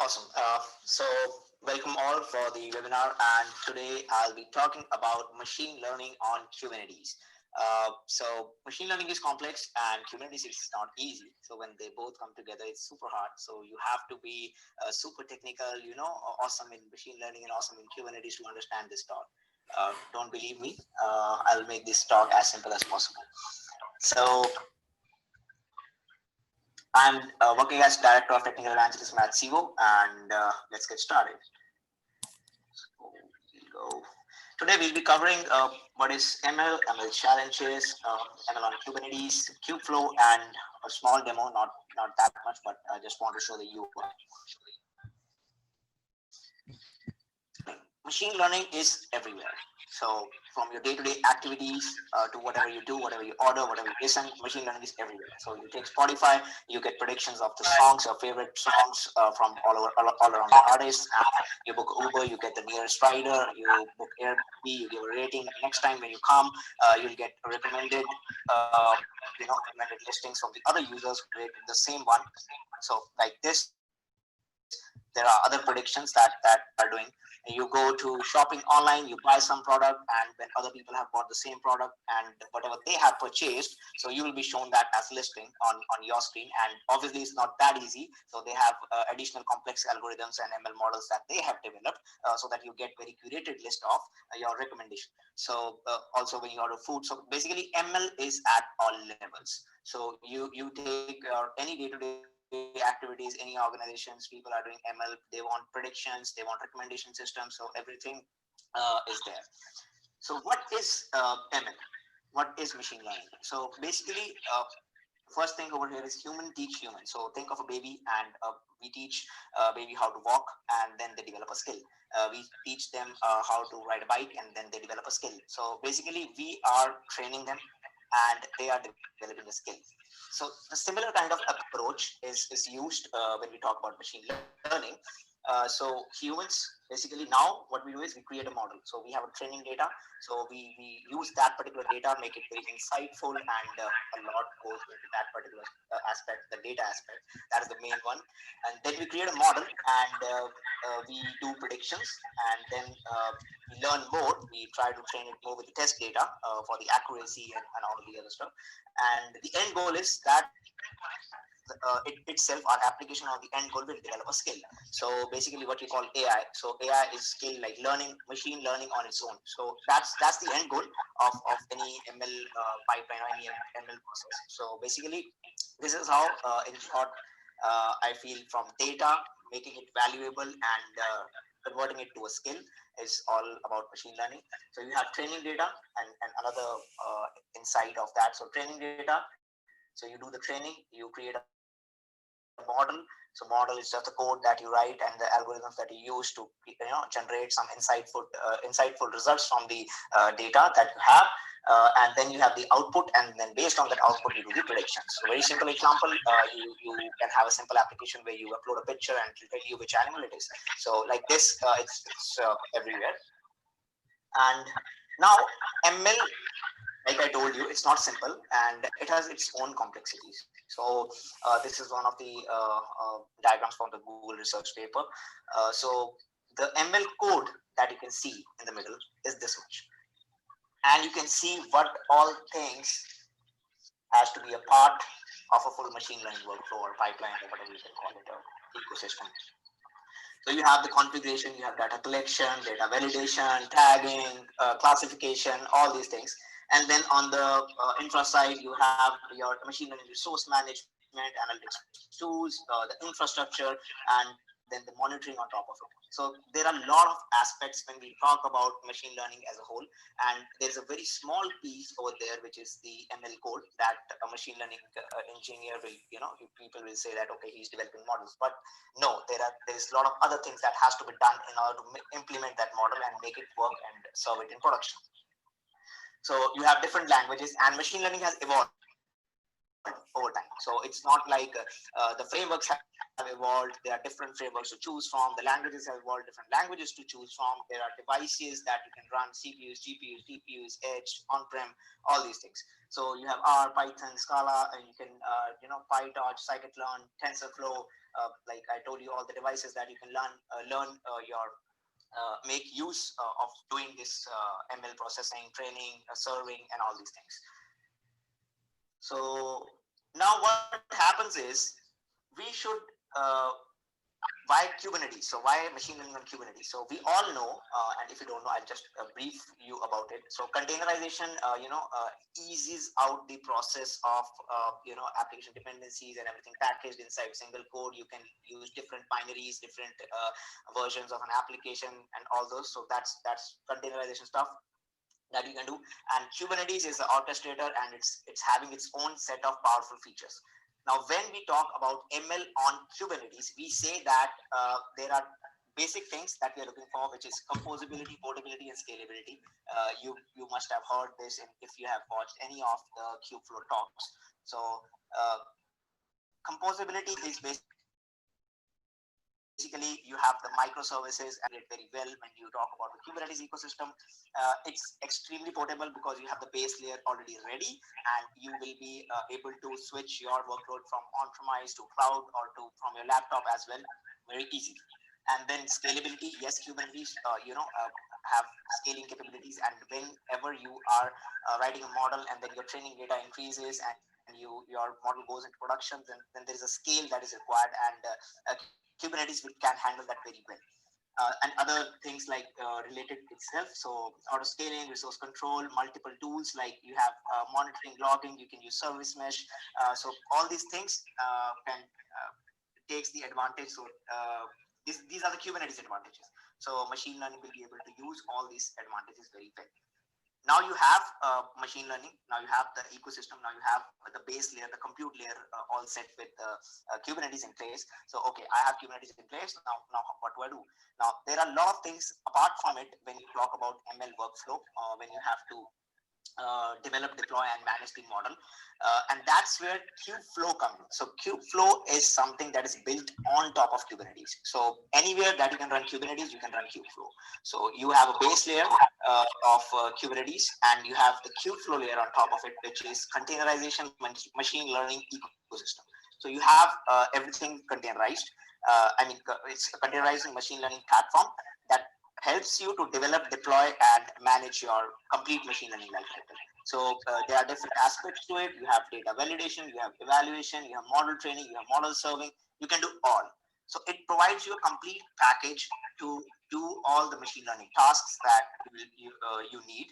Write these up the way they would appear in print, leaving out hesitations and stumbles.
Awesome. So welcome all for the webinar, and today I'll be talking about machine learning on Kubernetes. So machine learning is complex and Kubernetes is not easy. So when they both come together, it's super hard. So you have to be super technical, awesome in machine learning and awesome in Kubernetes to understand this talk. Don't believe me? I'll make this talk as simple as possible. So I'm working as Director of Technical Evangelism at CIVO, and let's get started. So we'll go. Today we'll be covering what is ML challenges, ML on Kubernetes, Cubeflow, and a small demo, not that much, but I just want to show the UI. Machine learning is everywhere. So from your day-to-day activities to whatever you do, whatever you order, whatever you listen, machine learning is everywhere. So you take Spotify, you get predictions of the songs, your favorite songs from all around the artists. You book Uber, you get the nearest rider. You book Airbnb, you give a rating. Next time when you come, you'll get recommended, recommended listings from the other users who rated the same one. So like this, there are other predictions that are doing. You go to shopping online, you buy some product, and when other people have bought the same product and whatever they have purchased, so you will be shown that as listing on your screen. And obviously it's not that easy, so they have additional complex algorithms and ML models that they have developed so that you get very curated list of your recommendation. So also when you order food, so basically ML is at all levels. So you take any day-to-day activities, any organizations, people are doing ML, they want predictions, they want recommendation systems, so everything is there. So what is ML? What is machine learning? So basically, first thing over here is human teach human. So think of a baby, and we teach baby how to walk, and then they develop a skill. We teach them how to ride a bike, and then they develop a skill. So basically, we are training them, and they are developing a skill. So the similar kind of approach is used when we talk about machine learning. So humans, basically now what we do is we create a model. So we have a training data. So we use that particular data, make it very insightful, and a lot goes into that particular aspect, the data aspect. That is the main one. And then we create a model, and we do predictions, and then we learn more. We try to train it more with the test data for the accuracy and all the other stuff. And the end goal is that it itself, our application or the end goal will develop a skill. So basically what you call AI. So AI is skill like learning, machine learning on its own. So that's the end goal of any ML pipeline or any ML process. So basically this is how in short I feel from data, making it valuable and converting it to a skill is all about machine learning. So you have training data and another insight of that. So training data, so you do the training, you create a model. So model is just the code that you write and the algorithms that you use to generate some insightful results from the data that you have. And then you have the output, and then based on that output you do the predictions. So very simple example, you can have a simple application where you upload a picture and it will tell you which animal it is. So like this, it's everywhere. And now ML, like I told you, it's not simple and it has its own complexities. So this is one of the diagrams from the Google research paper. So the ML code that you can see in the middle is this much. And you can see what all things has to be a part of a full machine learning workflow or pipeline or whatever you can call it, or ecosystem. So you have the configuration, you have data collection, data validation, tagging, classification, all these things. And then on the infra side, you have your machine learning resource management, analytics tools, the infrastructure, and then the monitoring on top of it. So there are a lot of aspects when we talk about machine learning as a whole. And there's a very small piece over there, which is the ML code that a machine learning engineer will, people will say that, okay, he's developing models. But no, there's a lot of other things that has to be done in order to implement that model and make it work and serve it in production. So you have different languages, and machine learning has evolved over time. So it's not like the frameworks have evolved. There are different frameworks to choose from. The languages have evolved, different languages to choose from. There are devices that you can run, CPUs, GPUs, TPUs, Edge, on-prem, all these things. So you have R, Python, Scala, and you can, PyTorch, Scikit-learn, TensorFlow, like I told you, all the devices that you can learn your make use of doing this ML processing, training, serving, and all these things. So now what happens is we should uh, why Kubernetes? So why machine learning on Kubernetes? So we all know, and if you don't know, I'll just brief you about it. So containerization, eases out the process of application dependencies and everything packaged inside single code. You can use different binaries, different versions of an application, and all those. So that's containerization stuff that you can do. And Kubernetes is the orchestrator, and it's having its own set of powerful features. Now, when we talk about ML on Kubernetes, we say that there are basic things that we are looking for, which is composability, portability, and scalability. You must have heard this if you have watched any of the Cubeflow talks. So composability is basically you have the microservices and it very well when you talk about the Kubernetes ecosystem. It's extremely portable because you have the base layer already ready, and you will be able to switch your workload from on-premise to cloud or to from your laptop as well very easily. And then scalability, yes, Kubernetes have scaling capabilities, and whenever you are writing a model and then your training data increases and your model goes into production, then there is a scale that is required, and Kubernetes can handle that very well. And other things like related itself. So auto scaling, resource control, multiple tools like you have monitoring, logging. You can use service mesh. So all these things can takes the advantage. So these are the Kubernetes advantages. So machine learning will be able to use all these advantages very well. Now you have machine learning, now you have the ecosystem, now you have the base layer, the compute layer all set with Kubernetes in place. So okay, I have Kubernetes in place. Now what do I do? Now there are a lot of things apart from it when you talk about ML workflow, when you have to develop, deploy, and manage the model. And that's where Kubeflow comes in. So Kubeflow is something that is built on top of Kubernetes. So anywhere that you can run Kubernetes, you can run Kubeflow. So you have a base layer of Kubernetes, and you have the Kubeflow layer on top of it, which is containerization machine learning ecosystem. So you have everything containerized. It's a containerizing machine learning platform that helps you to develop, deploy, and manage your complete machine learning lifecycle. So there are different aspects to it. You have data validation, you have evaluation, you have model training, you have model serving. You can do all. So it provides you a complete package to do all the machine learning tasks that you need,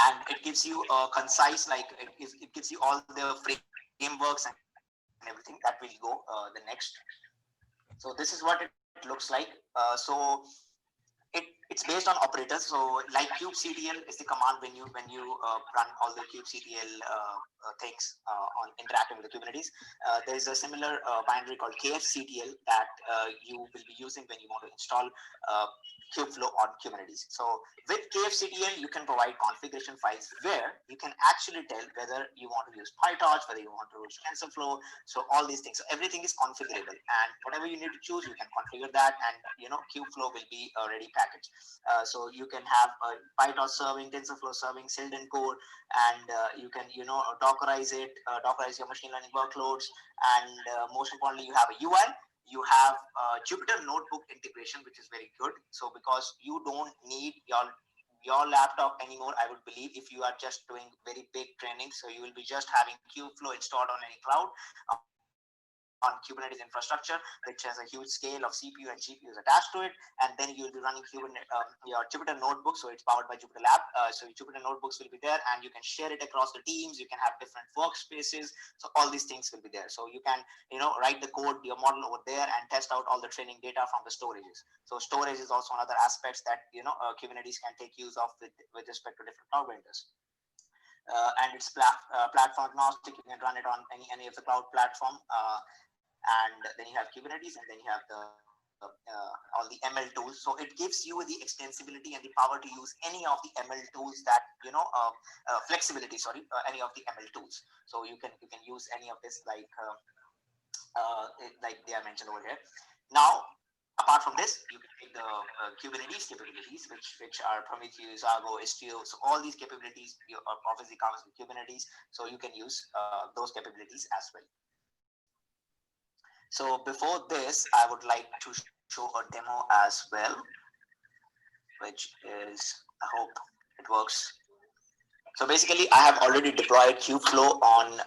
and it gives you a concise, like it gives you all the frameworks and everything that will go the next. So this is what it looks like. So it's based on operators. So like kubectl is the command when you run all the kubectl things on interacting with the Kubernetes. There is a similar binary called kfctl that you will be using when you want to install Kubeflow on Kubernetes. So with kfctl, you can provide configuration files where you can actually tell whether you want to use PyTorch, whether you want to use TensorFlow. So all these things. So everything is configurable, and whatever you need to choose, you can configure that, and Kubeflow will be already packaged. So you can have PyTorch serving, TensorFlow serving, Silden core, and you can Dockerize it, Dockerize your machine learning workloads, and most importantly, you have a UI. You have Jupyter Notebook integration, which is very good. So because you don't need your laptop anymore, I would believe, if you are just doing very big training. So you will be just having Kubeflow installed on any cloud on Kubernetes infrastructure, which has a huge scale of CPU and GPUs attached to it, and then you will be running your Jupyter Notebook. So it's powered by Jupyter Lab. So Jupyter Notebooks will be there, and you can share it across the teams. You can have different workspaces. So all these things will be there. So you can write the code, your model over there, and test out all the training data from the storages. So storage is also another aspects that Kubernetes can take use of with respect to different cloud vendors. And it's platform agnostic. You can run it on any of the cloud platform. And then you have Kubernetes, and then you have the all the ML tools. So it gives you the extensibility and the power to use any of the ML tools that flexibility. Sorry, any of the ML tools. So you can use any of this like they are mentioned over here. Now, apart from this, you can take the Kubernetes capabilities, which are Prometheus, Argo, Istio. So all these capabilities obviously comes with Kubernetes. So you can use those capabilities as well. So before this, I would like to show a demo as well, which is, I hope it works. So basically, I have already deployed Cubeflow on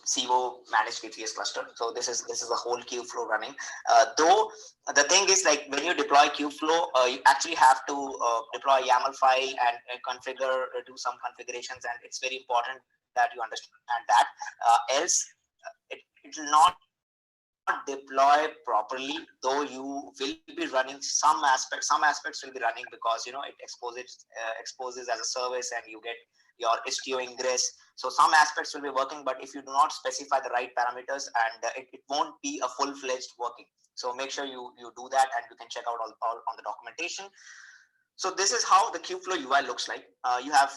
CVO managed KPS cluster. So this is a whole Cubeflow running. Though the thing is, like when you deploy Cubeflow, you actually have to deploy YAML file and configure, do some configurations, and it's very important that you understand that. Else, it will not deploy properly. Though you will be running some aspects. Some aspects will be running because it exposes as a service, and you get your istio ingress. So some aspects will be working, but if you do not specify the right parameters, and it won't be a full-fledged working. So make sure you do that, and you can check out all on the documentation. So this is how the Kubeflow UI looks like. You have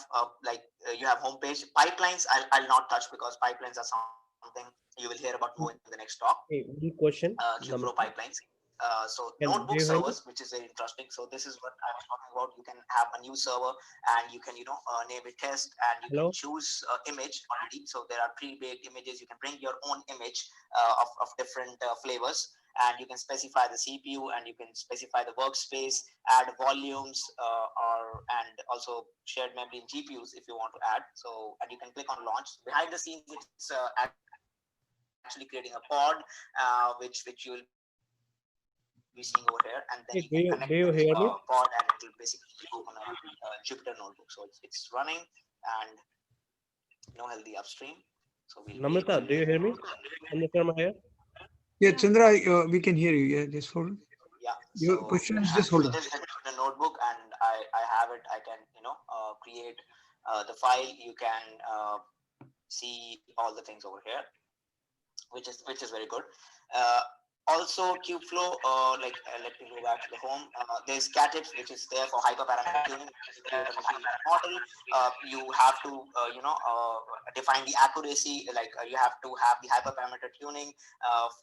homepage. Pipelines I'll not touch, because pipelines are something you will hear about more in the next talk. Hey, one question, Kubeflow Namita. pipelines. So notebook Do you hear servers, me? which is very interesting. So this is what I was talking about. You can have a new server, and you can name it test, and you can Hello? choose image already. So there are pre-baked images. You can bring your own image of different flavors, and you can specify the CPU, and you can specify the workspace, add volumes, and also shared memory in GPUs if you want to add. So, and you can click on launch. Behind the scenes, it's actually creating a pod, which you will be seeing over here, and then you can connect this pod, and it will Hey, basically do flow you on hear a me? Jupyter notebook. So it's running, and no healthy upstream. So we'll wait till we Namrata, do you hear me? Namrata Sharma here. Yeah, Chandra, we can hear you. Yeah, just hold on. yeah. Your So question is just hold actually, on. this is the notebook, and I have it. I can create the file. You can see all the things over here, which is very good. Uh, Also, Kubeflow, let me go back to the home. There's CATIPS, which is there for hyperparameter tuning. When you create a machine learning model, you have to, define the accuracy. You have to have the hyperparameter tuning,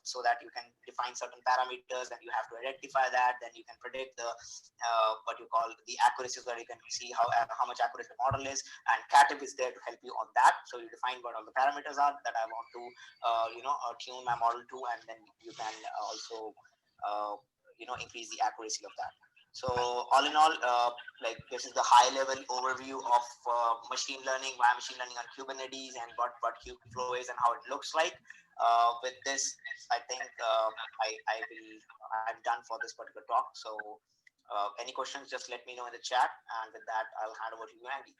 so that you can define certain parameters, and you have to identify that. Then you can predict the what you call the accuracy, so that you can see how much accurate the model is. And CATIP is there to help you on that. So you define what all the parameters are that I want to tune my model to, and then you can also increase the accuracy of that. So all in all, this is the high level overview of machine learning, why machine learning on Kubernetes, and what Kubeflow is and how it looks like. With this, I think I'm done for this particular talk. So any questions, just let me know in the chat, and with that, I'll hand over to you, Andy.